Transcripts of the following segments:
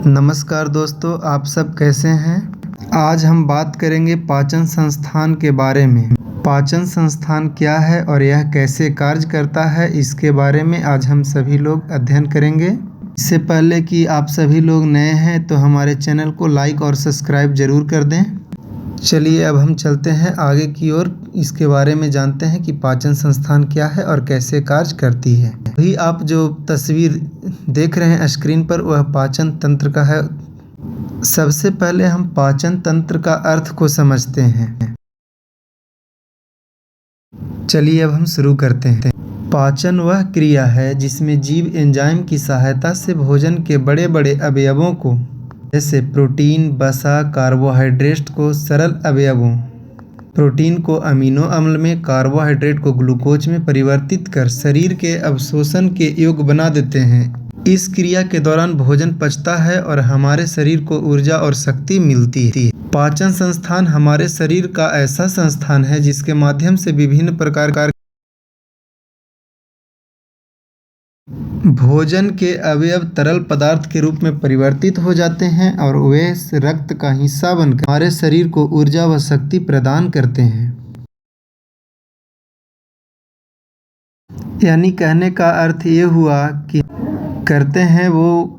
नमस्कार दोस्तों, आप सब कैसे हैं। आज हम बात करेंगे पाचन संस्थान के बारे में। पाचन संस्थान क्या है और यह कैसे कार्य करता है, इसके बारे में आज हम सभी लोग अध्ययन करेंगे। इससे पहले कि आप सभी लोग नए हैं तो हमारे चैनल को लाइक और सब्सक्राइब ज़रूर कर दें। चलिए अब हम चलते हैं आगे की ओर, इसके बारे में जानते हैं कि पाचन संस्थान क्या है और कैसे कार्य करती है। अभी आप जो तस्वीर देख रहे हैं स्क्रीन पर, वह पाचन तंत्र का है। सबसे पहले हम पाचन तंत्र का अर्थ को समझते हैं। चलिए अब हम शुरू करते हैं। पाचन वह क्रिया है जिसमें जीव एंजाइम की सहायता से भोजन के बड़े बड़े अवयवों को, जैसे प्रोटीन, वसा, कार्बोहाइड्रेट को सरल अवयवों, प्रोटीन को अमीनो अम्ल में, कार्बोहाइड्रेट को ग्लूकोज में परिवर्तित कर शरीर के अवशोषण के योग्य बना देते हैं। इस क्रिया के दौरान भोजन पचता है और हमारे शरीर को ऊर्जा और शक्ति मिलती है। पाचन संस्थान हमारे शरीर का ऐसा संस्थान है जिसके माध्यम से विभिन्न प्रकार भोजन के अवयव तरल पदार्थ के रूप में परिवर्तित हो जाते हैं और वे रक्त का हिस्सा बनकर हमारे शरीर को ऊर्जा व शक्ति प्रदान करते हैं। यानी कहने का अर्थ ये हुआ कि करते हैं वो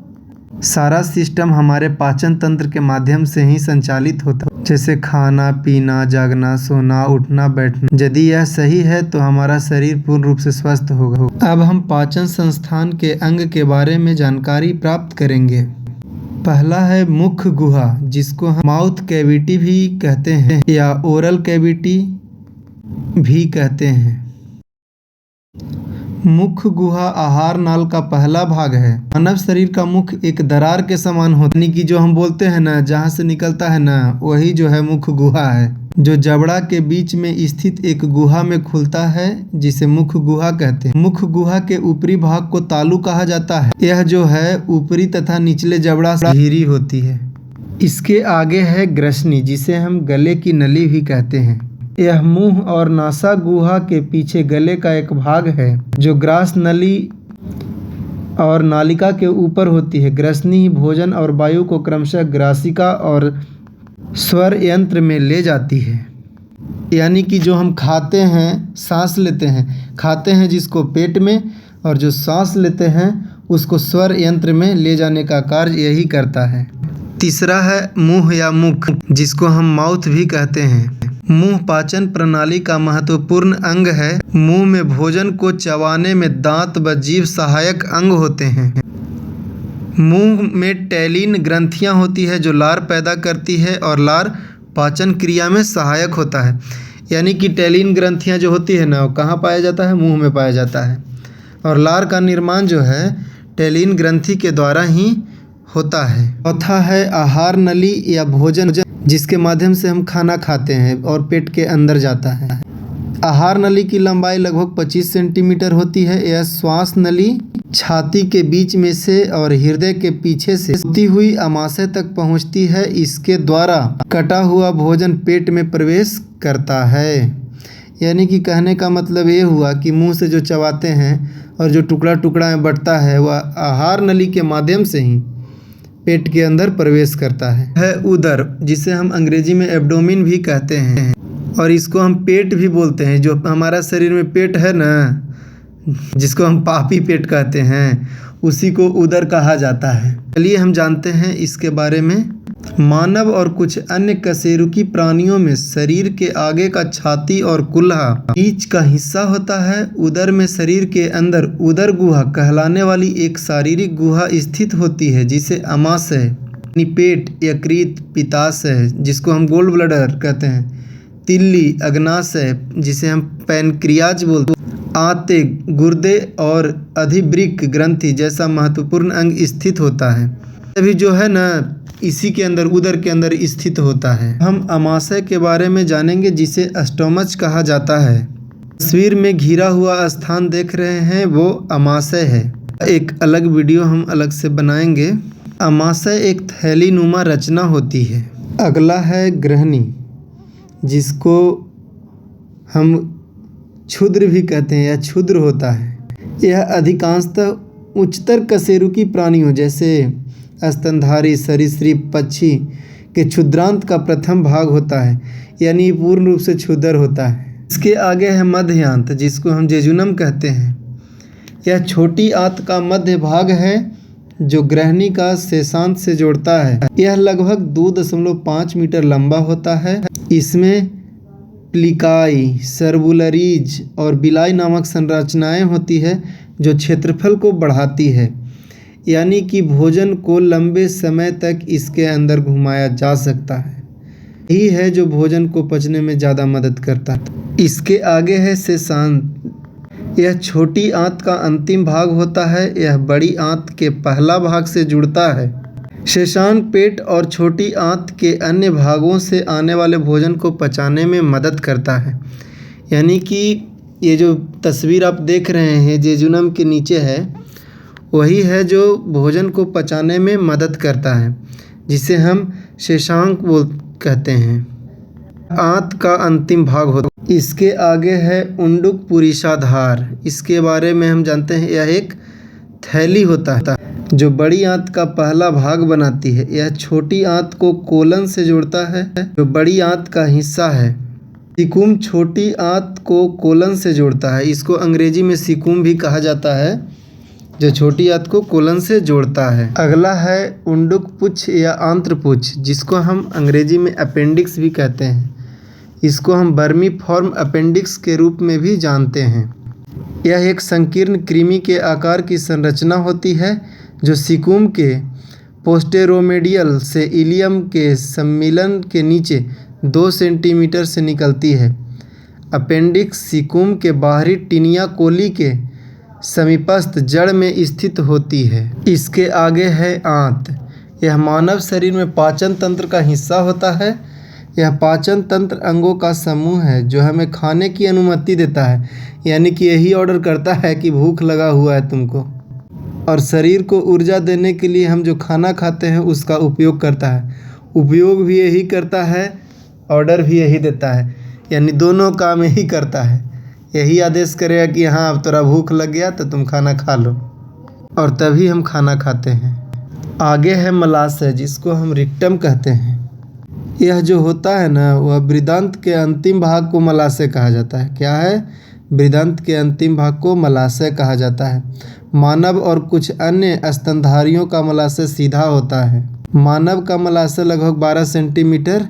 सारा सिस्टम हमारे पाचन तंत्र के माध्यम से ही संचालित होता है, जैसे खाना पीना, जागना, सोना, उठना, बैठना। यदि यह सही है तो हमारा शरीर पूर्ण रूप से स्वस्थ होगा। अब हम पाचन संस्थान के अंग के बारे में जानकारी प्राप्त करेंगे। पहला है मुख गुहा, जिसको हम माउथ कैविटी भी कहते हैं या ओरल कैविटी भी कहते हैं। मुख गुहा आहार नाल का पहला भाग है। मानव शरीर का मुख एक दरार के समान होता है, यानी कि जो हम बोलते हैं ना, जहाँ से निकलता है ना, वही जो है मुख गुहा है, जो जबड़ा के बीच में स्थित एक गुहा में खुलता है, जिसे मुख गुहा कहते हैं। मुख गुहा के ऊपरी भाग को तालु कहा जाता है। यह जो है ऊपरी तथा निचले जबड़ा से घिरी होती है। इसके आगे है ग्रसनी, जिसे हम गले की नली भी कहते हैं। यह मुंह और नासा गुहा के पीछे गले का एक भाग है जो ग्रास नली और नालिका के ऊपर होती है। ग्रसनी भोजन और वायु को क्रमशः ग्रासिका और स्वर यंत्र में ले जाती है। यानी कि जो हम खाते हैं, सांस लेते हैं, खाते हैं जिसको पेट में, और जो सांस लेते हैं उसको स्वर यंत्र में ले जाने का कार्य यही करता है। तीसरा है मुंह या मुख, जिसको हम माउथ भी कहते हैं। मुंह पाचन प्रणाली का महत्वपूर्ण अंग है। मुंह में भोजन को चबाने में दांत व जीभ सहायक अंग होते हैं। मुंह में टैलिन ग्रंथियां होती है जो लार पैदा करती है और लार पाचन क्रिया में सहायक होता है। यानी कि टैलिन ग्रंथियां जो होती है ना, वो कहाँ पाया जाता है? मुंह में पाया जाता है। और लार का निर्माण जो है टैलिन ग्रंथि के द्वारा ही होता है। चौथा है आहार नली या भोजन, जिसके माध्यम से हम खाना खाते हैं और पेट के अंदर जाता है। आहार नली की लंबाई लगभग 25 सेंटीमीटर होती है। यह श्वास नली छाती के बीच में से और हृदय के पीछे से होती हुई आमाशय तक पहुंचती है। इसके द्वारा कटा हुआ भोजन पेट में प्रवेश करता है। यानी कि कहने का मतलब ये हुआ कि मुंह से जो चबाते हैं और जो टुकड़ा टुकड़ा में बंटता है, वह आहार नली के माध्यम से ही पेट के अंदर प्रवेश करता है उदर, जिसे हम अंग्रेजी में एब्डोमेन भी कहते हैं, और इसको हम पेट भी बोलते हैं। जो हमारा शरीर में पेट है ना, जिसको हम पापी पेट कहते हैं, उसी को उदर कहा जाता है। चलिए हम जानते हैं इसके बारे में। मानव और कुछ अन्य कशेरुकी प्राणियों में शरीर के आगे का छाती और कुल्हा बीच का हिस्सा होता है। उदर में शरीर के अंदर उदर गुहा कहलाने वाली एक शारीरिक गुहा स्थित होती है, जिसे आमाशय, पेट, यकृत, पित्ताशय, जिसको हम गोल ब्लैडर कहते हैं, तिल्ली, अग्नाशय, जिसे हम पैनक्रियाज बोलते हैं, आंते, गुर्दे और अधिवृक्क ग्रंथि जैसा महत्वपूर्ण अंग स्थित होता है। अभी जो है ना, इसी के अंदर, उदर के अंदर स्थित होता है। हम आमाशय के बारे में जानेंगे, जिसे स्टोमच कहा जाता है। तस्वीर में घिरा हुआ स्थान देख रहे हैं, वो आमाशय है। एक अलग वीडियो हम अलग से बनाएंगे। आमाशय एक थैलीनुमा रचना होती है। अगला है ग्रहणी, जिसको हम क्षुद्र भी कहते हैं या क्षुद्र होता है। यह अधिकांशतः उच्चतर कशेरुकी प्राणियों जैसे स्तनधारी सरीसृप पक्षी के क्षुद्रांत का प्रथम भाग होता है, यानी पूर्ण रूप से क्षुद्र होता है। इसके आगे है मध्यांत, जिसको हम जेजुनम कहते हैं। यह छोटी आंत का मध्य भाग है जो ग्रहणी का शेषांत से जोड़ता है। यह लगभग 2.5 मीटर लंबा होता है। इसमें प्लिकाई, सर्बुलरीज और बिलाई नामक संरचनाएं होती है जो क्षेत्रफल को बढ़ाती है, यानी कि भोजन को लंबे समय तक इसके अंदर घुमाया जा सकता है। यही है जो भोजन को पचने में ज़्यादा मदद करता है। इसके आगे है शेषांत। यह छोटी आंत का अंतिम भाग होता है। यह बड़ी आंत के पहला भाग से जुड़ता है। शेषांक पेट और छोटी आंत के अन्य भागों से आने वाले भोजन को पचाने में मदद करता है। यानी कि ये जो तस्वीर आप देख रहे हैं जेजुनम के नीचे है, वही है जो भोजन को पचाने में मदद करता है, जिसे हम शेषांक कहते हैं। आंत का अंतिम भाग होता है। इसके आगे है उंडुक पुरीषाधार। इसके बारे में हम जानते हैं, यह एक थैली होता है जो बड़ी आंत का पहला भाग बनाती है। यह छोटी आंत को कोलन से जोड़ता है जो बड़ी आंत का हिस्सा है। सीकुम छोटी आंत को कोलन से जोड़ता है। इसको अंग्रेजी में सीकुम भी कहा जाता है, जो छोटी आंत को कोलन से जोड़ता है। अगला है उंडुक पुच्छ या आंत्रपुच्छ, जिसको हम अंग्रेजी में अपेंडिक्स भी कहते हैं। इसको हम बर्मी फॉर्म अपेंडिक्स के रूप में भी जानते हैं। यह एक संकीर्ण कृमि के आकार की संरचना होती है जो सीकुम के पोस्टेरोमेडियल से इलियम के सम्मिलन के नीचे 2 सेंटीमीटर से निकलती है। अपेंडिक्स सीकुम के बाहरी टिनिया कोली के समीपस्थ जड़ में स्थित होती है। इसके आगे है आंत। यह मानव शरीर में पाचन तंत्र का हिस्सा होता है। यह पाचन तंत्र अंगों का समूह है जो हमें खाने की अनुमति देता है, यानी कि यही ऑर्डर करता है कि भूख लगा हुआ है तुमको, और शरीर को ऊर्जा देने के लिए हम जो खाना खाते हैं उसका उपयोग करता है। उपयोग भी यही करता है, ऑर्डर भी यही देता है, यानी दोनों काम यही करता है। यही आदेश करेगा कि हाँ अब तेरा भूख लग गया तो तुम खाना खा लो, और तभी हम खाना खाते हैं। आगे है मलाशय, जिसको हम रिक्टम कहते हैं। यह जो होता है ना, वह बृहदांत के अंतिम भाग को मलाशय कहा जाता है। क्या है? बृहदांत के अंतिम भाग को मलाशय कहा जाता है। मानव और कुछ अन्य स्तनधारियों का मलाशय सीधा होता है। मानव का मलाशय लगभग 12 सेंटीमीटर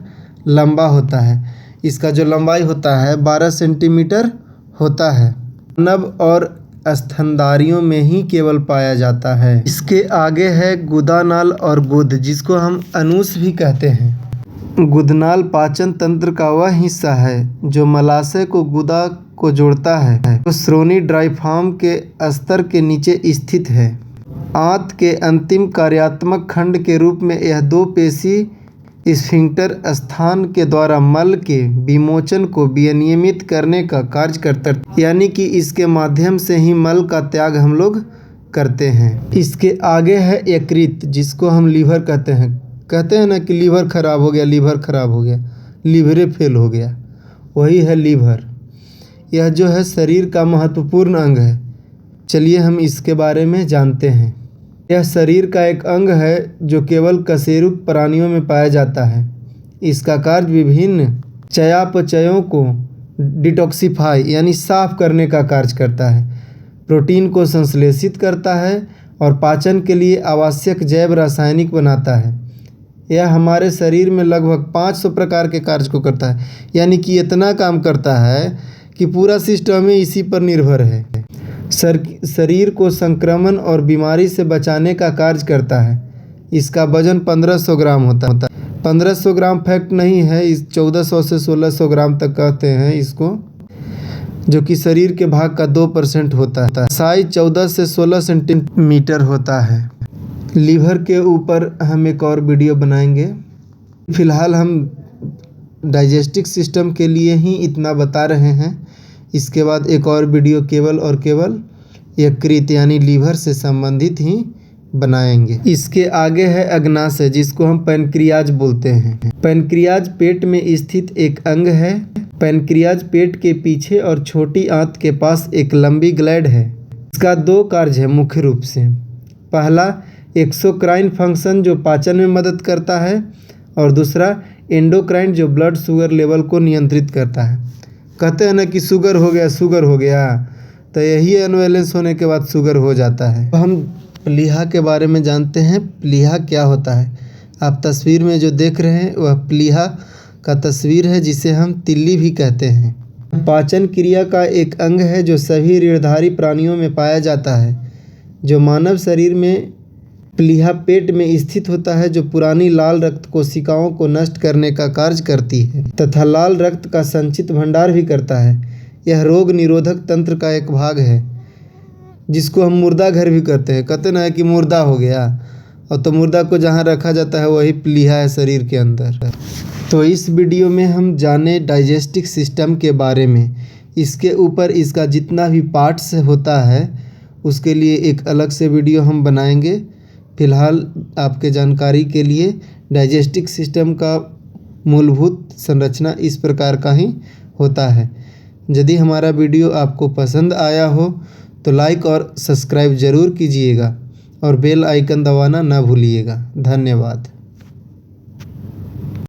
लंबा होता है। इसका जो लंबाई होता है 12 सेंटीमीटर होता है। मानव और स्तनधारियों में ही केवल पाया जाता है। इसके आगे है गुदानाल और गुद, जिसको हम अनूस भी कहते हैं। गुदनाल पाचन तंत्र का वह हिस्सा है जो मलाशय को गुदा को जोड़ता है, जो श्रोणि डायफ्राम के स्तर के नीचे स्थित है। आंत के अंतिम कार्यात्मक खंड के रूप में यह 2 पेशी स्फिंक्टर स्थान के द्वारा मल के विमोचन को विनियमित करने का कार्य करता है, यानी कि इसके माध्यम से ही मल का त्याग हम लोग करते हैं। इसके आगे है यकृत, जिसको हम लीवर कहते हैं ना कि लीवर खराब हो गया, लीवर खराब हो गया, लीवरे फेल हो गया, वही है लीवर। यह जो है शरीर का महत्वपूर्ण अंग है। चलिए हम इसके बारे में जानते हैं। यह शरीर का एक अंग है जो केवल कशेरुक प्राणियों में पाया जाता है। इसका कार्य विभिन्न चयापचयों को डिटॉक्सिफाई यानी साफ करने का कार्य करता है, प्रोटीन को संश्लेषित करता है और पाचन के लिए आवश्यक जैव रासायनिक बनाता है। यह हमारे शरीर में लगभग 500 प्रकार के कार्य को करता है, यानी कि इतना काम करता है कि पूरा सिस्टम ही इसी पर निर्भर है। शरीर को संक्रमण और बीमारी से बचाने का कार्य करता है। इसका वजन 1500 ग्राम होता है। 1500 ग्राम फैक्ट नहीं है, इस 1400 से 1600 ग्राम तक कहते हैं इसको, जो कि शरीर के भाग का 2% होता है। साइज 14 से 16 सेंटीमीटर होता है। लीवर के ऊपर हम एक और वीडियो बनाएंगे। फिलहाल हम डाइजेस्टिक सिस्टम के लिए ही इतना बता रहे हैं। इसके बाद एक और वीडियो केवल और केवल यकृत यानी लीवर से संबंधित ही बनाएंगे। इसके आगे है अग्नाशय, जिसको हम पैनक्रियाज बोलते हैं। पैनक्रियाज पेट में स्थित एक अंग है। पैनक्रियाज पेट के पीछे और छोटी आंत के पास एक लंबी ग्लैंड है। इसका 2 कार्य है मुख्य रूप से। पहला, एक्सोक्राइन फंक्शन जो पाचन में मदद करता है, और दूसरा एंडोक्राइन जो ब्लड शुगर लेवल को नियंत्रित करता है। कहते हैं ना कि शुगर हो गया, तो यही अनबैलेंस होने के बाद शुगर हो जाता है। तो हम प्लीहा के बारे में जानते हैं। प्लीहा क्या होता है? आप तस्वीर में जो देख रहे हैं वह प्लीहा का तस्वीर है, जिसे हम तिल्ली भी कहते हैं। पाचन क्रिया का एक अंग है जो सभी रीढ़धारी प्राणियों में पाया जाता है। जो मानव शरीर में प्लीहा पेट में स्थित होता है, जो पुरानी लाल रक्त कोशिकाओं को नष्ट करने का कार्य करती है तथा लाल रक्त का संचित भंडार भी करता है। यह रोग निरोधक तंत्र का एक भाग है, जिसको हम मुर्दा घर भी कहते हैं। कहते ना है कि मुर्दा हो गया, और तो मुर्दा को जहाँ रखा जाता है वही प्लीहा है शरीर के अंदर। तो इस वीडियो में हम जाने डाइजेस्टिक सिस्टम के बारे में। इसके ऊपर इसका जितना भी पार्ट्स होता है उसके लिए एक अलग से वीडियो हम बनाएंगे। फिलहाल आपके जानकारी के लिए डाइजेस्टिक सिस्टम का मूलभूत संरचना इस प्रकार का ही होता है। यदि हमारा वीडियो आपको पसंद आया हो तो लाइक और सब्सक्राइब ज़रूर कीजिएगा और बेल आइकन दबाना ना भूलिएगा। धन्यवाद।